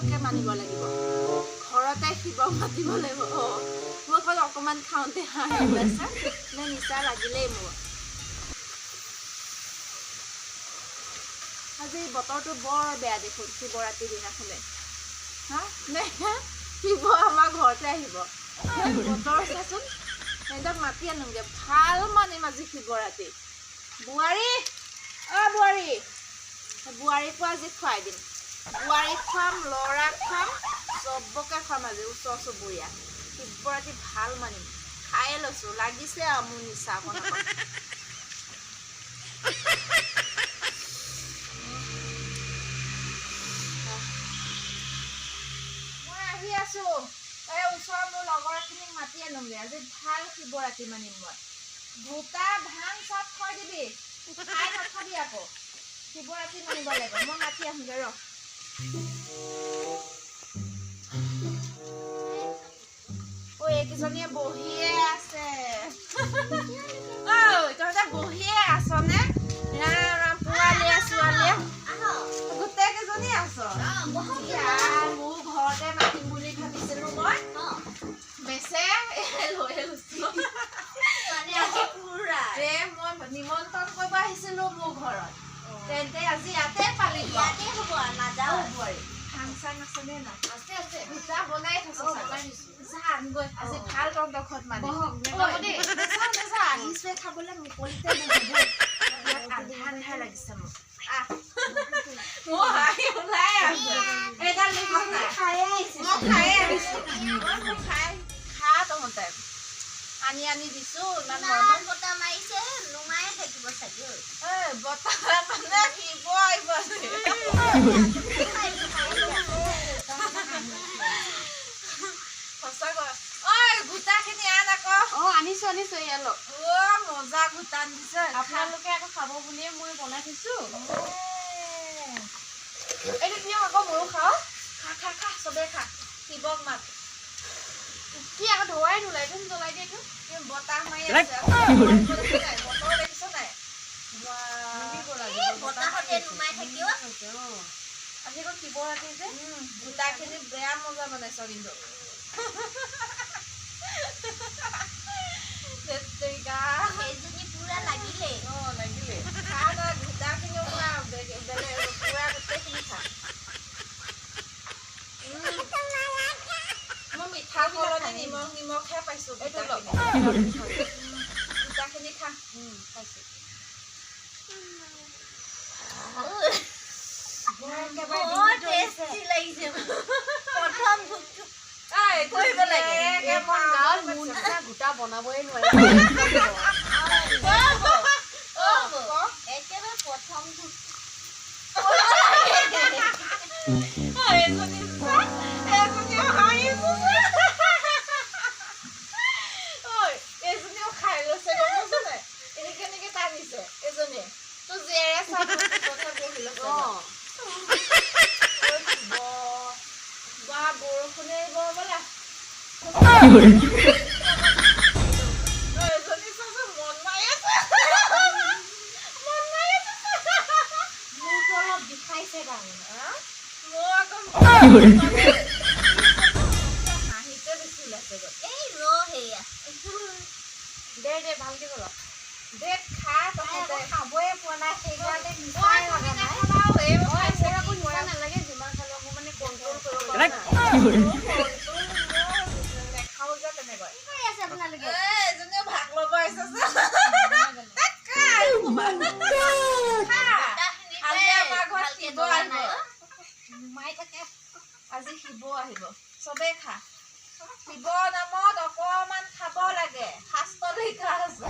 ভালকে মানিব লাগিব ঘৰতে শিৱ মাতিব লাগিব মই অকল অকণমান খাওঁতে হাঁহি ওলাইছে নে নিচা লাগিলেই মোৰ আজি বতৰটো বৰ বেয়া দেখোন শিৱৰাত্ৰিৰ দিনাখনে হা নে শিৱ আমাৰ ঘৰতে আহিব বতৰ চাচোন সিহঁতক মাতি আনোগে ভাল মানিম আজি শিৱৰাত্ৰি বোৱাৰী বোৱাৰীকো আজি খুৱাই দিম বোৱাৰীক খুৱাম ল'ৰাক খুৱাম চবকে খুৱাম আজি ওচৰ চুবুৰীয়া শিৱৰাত্ৰি ভাল মানিম খায়ে লৈছোঁ লাগিছে আৰু মোৰ নিচা অকণ মই আহি আছো এই ওচৰৰ মোৰ লগৰখিনিক মাতি আনোগে আজি ভাল শিৱৰাত্ৰি মানিম মই ভূতা ভাং চব থৈ দিবি খাই নাখাবি আকৌ শিৱৰাত্ৰি মানিব লাগিব মই মাতি আহোগে ৰ এইকেইজনীয়ে বহিয়ে আছে তহঁতে বহিয়ে আছনে ৰাম ৰাম পোৱালীয়ে ছোৱালীয়ে গোটেই কেইজনী আছ মোৰ ঘৰতে মাতিম বুলি ভাবিছিলো মই বেচে লৈ লৈছো মই নিমন্ত্ৰণ কৰিব আহিছিলো মোৰ ঘৰত তেন্তে আজি ইয়াতে পালি ইয়াতে হ'ব নাযাওঁ বোৱাৰী খাং চাং আছেনে না আছে আছে ভূতা বনাই থৈছো যা আনগৈ আজি ভাল তহঁতৰ ঘৰত মানে আহিছোৱে খাবলৈ মুকলিতে বহিব ইয়াত আন্ধা আন্ধা লাগিছে মোক খা তহঁতে আনি আনি দিছো ইমান মৰম বতাহ মাৰিছে নুমাই থাকিব চাগে বতাহ মানে শিৱ আহিব সঁচাকৈ ঐ গোটাখিনি আন আকৌ আনিছো ইয়ালৈ মজা গোটা আনিছে আপোনালোকে আকৌ খাব বুলিয়ে মই বনাই থৈছো এইটো দিয়ক আকৌ ময়ো খাওঁ খা চবেই খা শিৱক মাত কি আকৌ ধোৱাই নোলাই তুমি জ্বলাই দিয়ে বতাহ মাৰি আছে বতৰ দেখিছ নাই বতাহতে নুমাই থাকিব আজি আকৌ শিৱৰাত্ৰি যে গোটাখিনি বেয়া মজা বনাইছ কিন্তু সেইজনী পুৰা লাগিলে লাগিলে খা তই গোটাখিনিও পুৰা পুৰা গোটেইখিনি খা মই মিঠা কলতে নিমখহে পাইছো গোটাখিনি খা পাইছো গোটা বনাবই নোৱাৰে একেবাৰে প্ৰথম এজনীও খাই লৈছে এনেকে টানিছে এজনীয়ে তো জীয়েৰে চাব বহি লৈছে বা বৰষুণে বৰ বোলা এজনী চাচোন মন মাৰি আছে মোৰতো অলপ বিষাইছে তাৰমানে মোৰ আকৌ হাঁহিতে বেছি ওলাইছে এই সেয়া দে ভালকে কৰ দে খা তহঁতে খাবই পোৱা নাই সেইকাৰণে নিচাই লগা নাই নালাগে যিমান খালেও মোৰ মানে কণ্ট্ৰল কৰিব পৰা নেখাওঁ যে তেনেকৈ এজনীও ভাগ ল'ব আহিছে আজি শিৱ আহিব চবেই খা শিৱ নামত অকমান খাব লাগে শাস্ত্ৰত লিখা আছে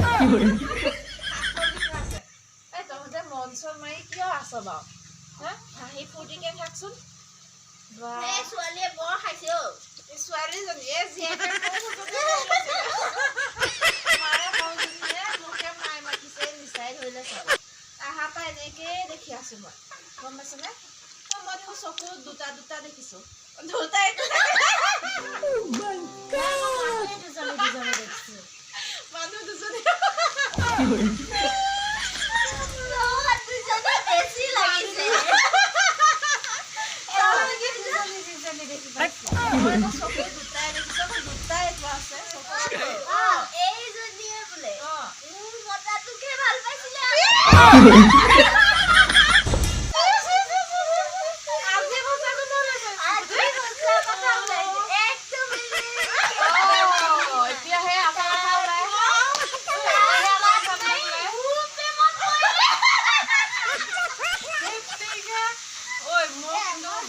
এই তহঁতে মন চন মাৰি কিয় আছ বাৰু হাঁহি ফূৰ্তিকে থাকচোন ছোৱালীয়ে বৰ খাইছে ছোৱালীজনী মায়ে মাতিছে নিচাই ধৰিলে চাব আহা পৰা এনেকেই দেখি আছো মই গম পাইছনে মই দেখোন চকু দুটা দেখিছো দুটাই মানুহ দুজনী বেছি লাগিছে দেখি পাইছো মই তো চকু দুটাই দেখিছো মই দুটাই তো আছে চকু এই জনিয়ে বোলে মতাটোকে ভাল পাইছিলে Oh my God!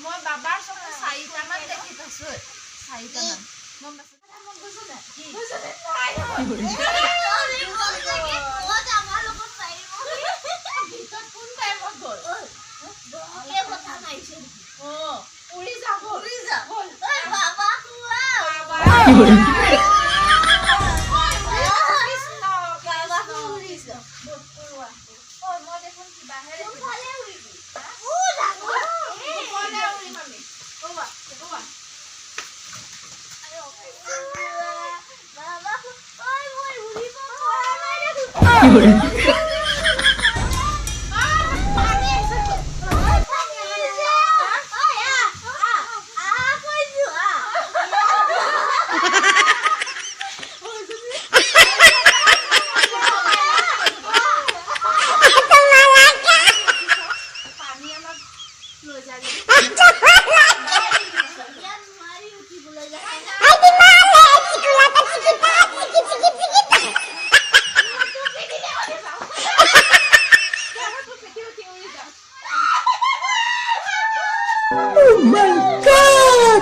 মই বাবাৰ চকু 4টা মান দেখি পাইছো 4টা মান মন পাইছো মন গৈছো না কি গৈছো নাই আমাৰ লগত পাৰিব ভিতৰত কোন টাইমত গ'ল কে কথা নাইছে উৰি যা গ'ল ঐ বাবা খুৱা মই দেখোন কিবাহে Oh my God!